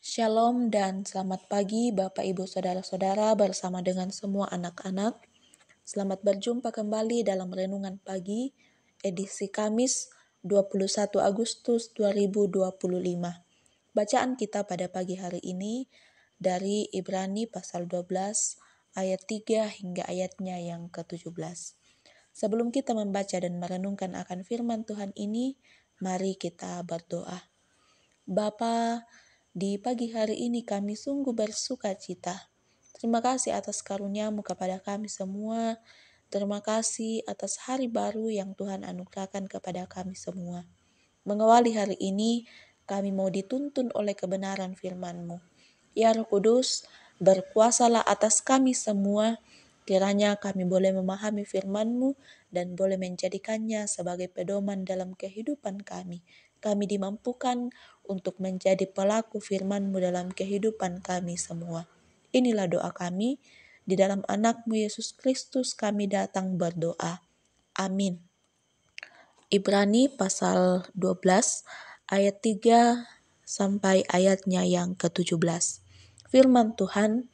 Shalom dan selamat pagi Bapak Ibu Saudara-saudara bersama dengan semua anak-anak. Selamat berjumpa kembali dalam Renungan Pagi edisi Kamis 21 Agustus 2025. Bacaan kita pada pagi hari ini dari Ibrani pasal 12 ayat 3 hingga ayatnya yang ke-17. Sebelum kita membaca dan merenungkan akan firman Tuhan ini, mari kita berdoa. Bapa, di pagi hari ini kami sungguh bersuka cita. Terima kasih atas karunia-Mu kepada kami semua. Terima kasih atas hari baru yang Tuhan anugerahkan kepada kami semua. Mengawali hari ini, kami mau dituntun oleh kebenaran firman-Mu. Ya Roh Kudus, berkuasalah atas kami semua. Kiranya kami boleh memahami firman-Mu dan boleh menjadikannya sebagai pedoman dalam kehidupan kami. Kami dimampukan untuk menjadi pelaku firman-Mu dalam kehidupan kami semua. Inilah doa kami. Di dalam anak-Mu Yesus Kristus kami datang berdoa. Amin. Ibrani pasal 12 ayat 3 sampai ayatnya yang ke-17. Firman Tuhan,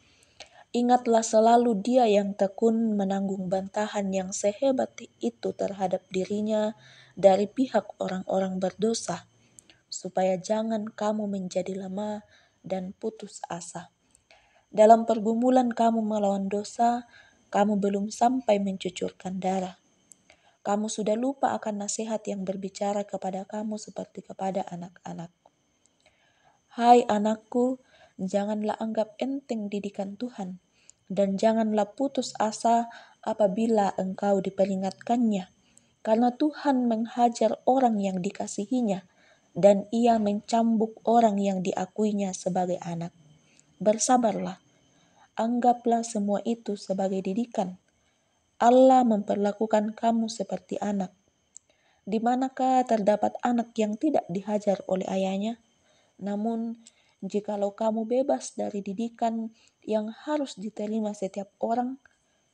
ingatlah selalu Dia yang tekun menanggung bantahan yang sehebat itu terhadap dirinya dari pihak orang-orang berdosa, supaya jangan kamu menjadi lemah dan putus asa. Dalam pergumulan kamu melawan dosa, kamu belum sampai mencucurkan darah. Kamu sudah lupa akan nasihat yang berbicara kepada kamu seperti kepada anak-anak. Hai anakku, janganlah anggap enteng didikan Tuhan, dan janganlah putus asa apabila engkau diperingatkannya, karena Tuhan menghajar orang yang dikasihinya, dan Ia mencambuk orang yang diakuinya sebagai anak. Bersabarlah, anggaplah semua itu sebagai didikan. Allah memperlakukan kamu seperti anak. Di manakah terdapat anak yang tidak dihajar oleh ayahnya? Namun, jikalau kamu bebas dari didikan yang harus diterima setiap orang,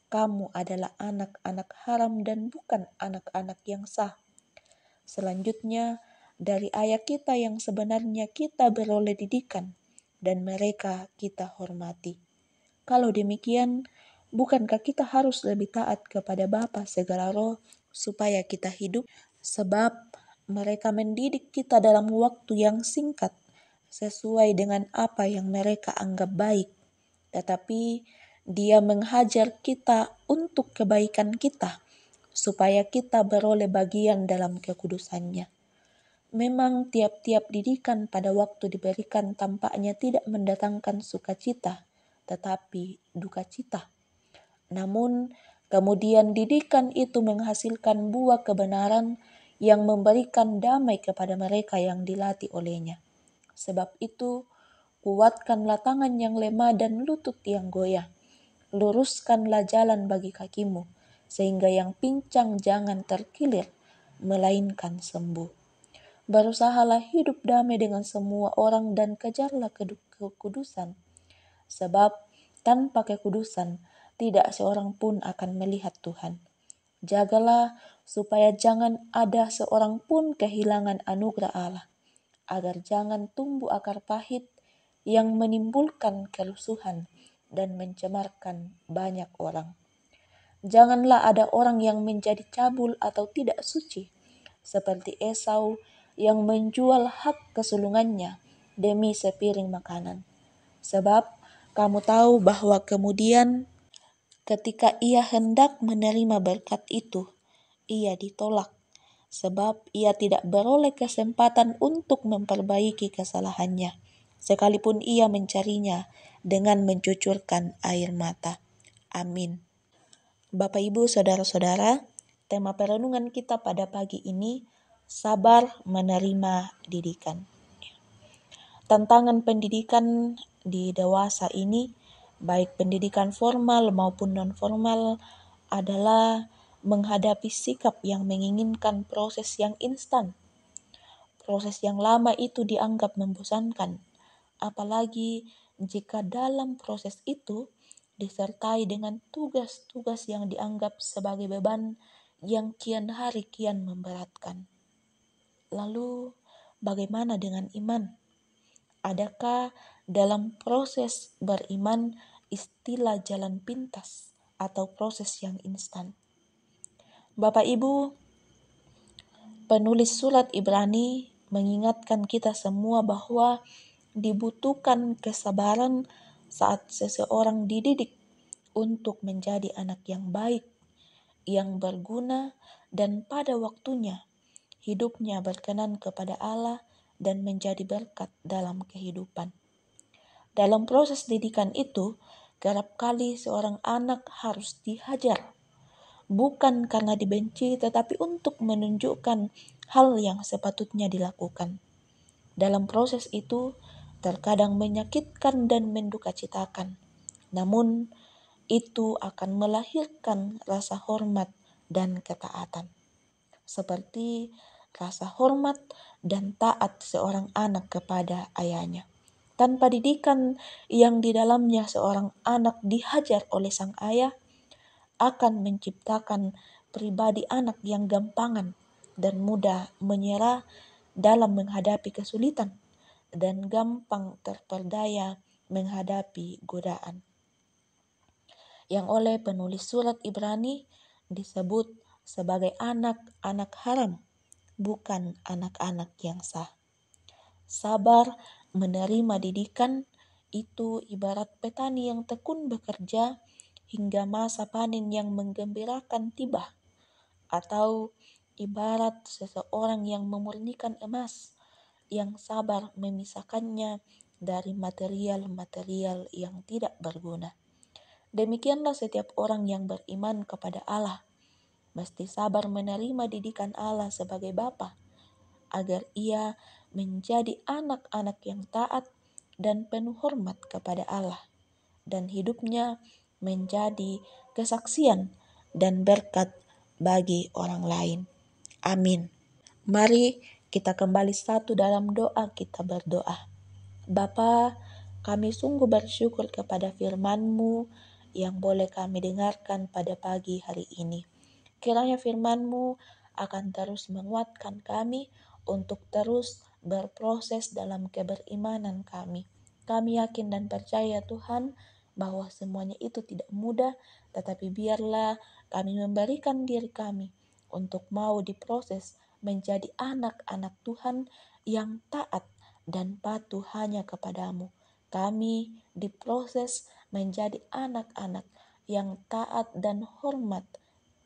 kamu adalah anak-anak haram dan bukan anak-anak yang sah. Selanjutnya, dari ayah kita yang sebenarnya kita beroleh didikan, dan mereka kita hormati. Kalau demikian, bukankah kita harus lebih taat kepada Bapa segala roh supaya kita hidup? Sebab mereka mendidik kita dalam waktu yang singkat, sesuai dengan apa yang mereka anggap baik. Tetapi Dia menghajar kita untuk kebaikan kita, supaya kita beroleh bagian dalam kekudusannya. Memang tiap-tiap didikan pada waktu diberikan tampaknya tidak mendatangkan sukacita, tetapi duka cita. Namun, kemudian didikan itu menghasilkan buah kebenaran yang memberikan damai kepada mereka yang dilatih olehnya. Sebab itu, kuatkanlah tangan yang lemah dan lutut yang goyah. Luruskanlah jalan bagi kakimu, sehingga yang pincang jangan terkilir, melainkan sembuh. Berusahalah hidup damai dengan semua orang dan kejarlah kekudusan. Sebab tanpa kekudusan, tidak seorang pun akan melihat Tuhan. Jagalah supaya jangan ada seorang pun kehilangan anugerah Allah, agar jangan tumbuh akar pahit yang menimbulkan kerusuhan dan mencemarkan banyak orang. Janganlah ada orang yang menjadi cabul atau tidak suci, seperti Esau yang menjual hak kesulungannya demi sepiring makanan. Sebab kamu tahu bahwa kemudian ketika ia hendak menerima berkat itu, ia ditolak, sebab ia tidak beroleh kesempatan untuk memperbaiki kesalahannya, sekalipun ia mencarinya dengan mencucurkan air mata. Amin. Bapak Ibu Saudara-saudara, tema perenungan kita pada pagi ini, sabar menerima didikan. Tantangan pendidikan di dewasa ini, baik pendidikan formal maupun non-formal, adalah menghadapi sikap yang menginginkan proses yang instan. Proses yang lama itu dianggap membosankan, apalagi jika dalam proses itu disertai dengan tugas-tugas yang dianggap sebagai beban yang kian hari kian memberatkan. Lalu, bagaimana dengan iman? Adakah dalam proses beriman istilah jalan pintas atau proses yang instan? Bapak Ibu, penulis surat Ibrani mengingatkan kita semua bahwa dibutuhkan kesabaran saat seseorang dididik untuk menjadi anak yang baik, yang berguna, dan pada waktunya hidupnya berkenan kepada Allah dan menjadi berkat dalam kehidupan. Dalam proses didikan itu, kerap kali seorang anak harus dihajar, bukan karena dibenci, tetapi untuk menunjukkan hal yang sepatutnya dilakukan. Dalam proses itu, terkadang menyakitkan dan mendukacitakan. Namun, itu akan melahirkan rasa hormat dan ketaatan. Seperti rasa hormat dan taat seorang anak kepada ayahnya. Tanpa didikan yang di dalamnya seorang anak dihajar oleh sang ayah, akan menciptakan pribadi anak yang gampangan dan mudah menyerah dalam menghadapi kesulitan dan gampang terperdaya menghadapi godaan. Yang oleh penulis surat Ibrani disebut sebagai anak-anak haram, bukan anak-anak yang sah. Sabar menerima didikan itu ibarat petani yang tekun bekerja hingga masa panen yang menggembirakan tiba, atau ibarat seseorang yang memurnikan emas, yang sabar memisahkannya dari material-material yang tidak berguna. Demikianlah setiap orang yang beriman kepada Allah, mesti sabar menerima didikan Allah sebagai Bapa, agar ia menjadi anak-anak yang taat dan penuh hormat kepada Allah, dan hidupnya menjadi kesaksian dan berkat bagi orang lain. Amin. Mari kita kembali satu dalam doa, kita berdoa. Bapa, kami sungguh bersyukur kepada firman-Mu yang boleh kami dengarkan pada pagi hari ini. Kiranya firman-Mu akan terus menguatkan kami untuk terus berproses dalam keberimanan kami. Kami yakin dan percaya Tuhan bahwa semuanya itu tidak mudah, tetapi biarlah kami memberikan diri kami untuk mau diproses menjadi anak-anak Tuhan yang taat dan patuh hanya kepadamu. Kami diproses menjadi anak-anak yang taat dan hormat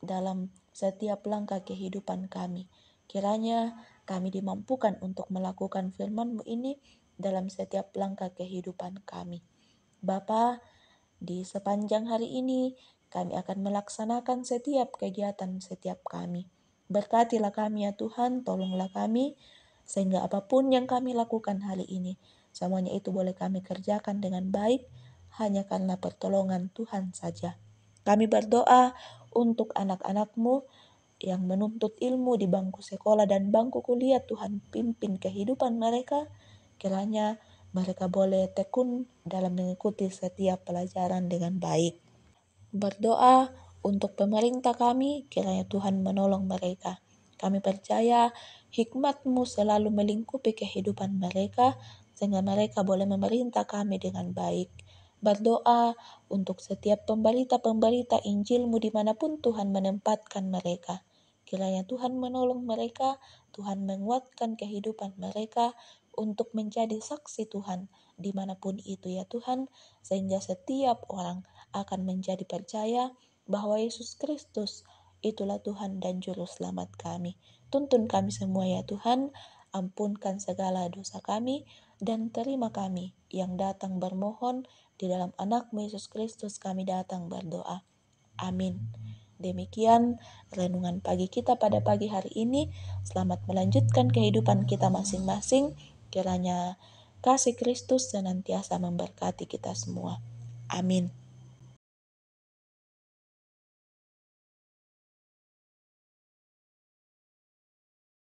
dalam setiap langkah kehidupan kami. Kiranya kami dimampukan untuk melakukan firman-Mu ini dalam setiap langkah kehidupan kami. Bapa, di sepanjang hari ini kami akan melaksanakan setiap kegiatan setiap kami. Berkatilah kami ya Tuhan, tolonglah kami, sehingga apapun yang kami lakukan hari ini, semuanya itu boleh kami kerjakan dengan baik, hanya karena pertolongan Tuhan saja. Kami berdoa untuk anak-anak-Mu yang menuntut ilmu di bangku sekolah dan bangku kuliah. Tuhan pimpin kehidupan mereka, kiranya mereka boleh tekun dalam mengikuti setiap pelajaran dengan baik. Berdoa untuk pemerintah kami, kiranya Tuhan menolong mereka. Kami percaya hikmat-Mu selalu melingkupi kehidupan mereka, sehingga mereka boleh memerintah kami dengan baik. Berdoa untuk setiap pemberita-pemberita Injil-Mu dimanapun Tuhan menempatkan mereka. Kiranya Tuhan menolong mereka, Tuhan menguatkan kehidupan mereka untuk menjadi saksi Tuhan dimanapun itu ya Tuhan, sehingga setiap orang akan menjadi percaya bahwa Yesus Kristus itulah Tuhan dan Juru Selamat kami. Tuntun kami semua ya Tuhan, ampunkan segala dosa kami, dan terima kami yang datang bermohon di dalam anak-Mu Yesus Kristus kami datang berdoa. Amin. Demikian renungan pagi kita pada pagi hari ini. Selamat melanjutkan kehidupan kita masing-masing. Kiranya kasih Kristus senantiasa memberkati kita semua. Amin.